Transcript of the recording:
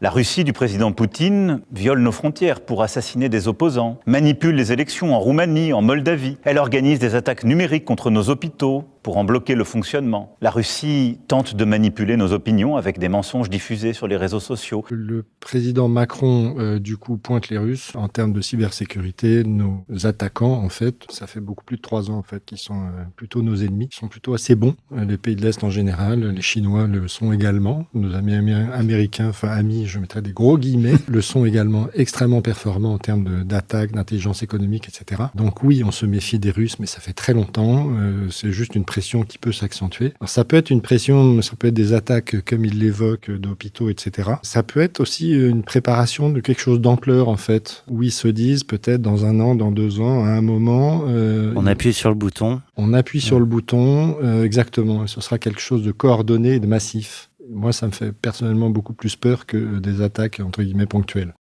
La Russie du président Poutine viole nos frontières pour assassiner des opposants, manipule les élections en Roumanie, en Moldavie. Elle organise des attaques numériques contre nos hôpitaux pour en bloquer le fonctionnement. La Russie tente de manipuler nos opinions avec des mensonges diffusés sur les réseaux sociaux. Le président Macron, du coup, pointe les Russes en termes de cybersécurité. Nos attaquants, en fait, ça fait beaucoup plus de 3 ans, en fait, qu'ils sont plutôt nos ennemis. Ils sont plutôt assez bons. Les pays de l'Est en général, les Chinois le sont également. Nos amis américains, enfin amis, je mettrais des gros guillemets, le sont également extrêmement performants en termes d'attaque, d'intelligence économique, etc. Donc oui, on se méfie des Russes, mais ça fait très longtemps. C'est juste une pression qui peut s'accentuer. Alors, ça peut être une pression, ça peut être des attaques comme il l'évoque d'hôpitaux, etc. Ça peut être aussi une préparation de quelque chose d'ampleur, en fait, où ils se disent peut-être dans 1 an, dans 2 ans, à un moment... on appuie sur le bouton. On appuie sur le bouton, exactement. Et ce sera quelque chose de coordonné et de massif. Moi, ça me fait personnellement beaucoup plus peur que des attaques, entre guillemets, ponctuelles.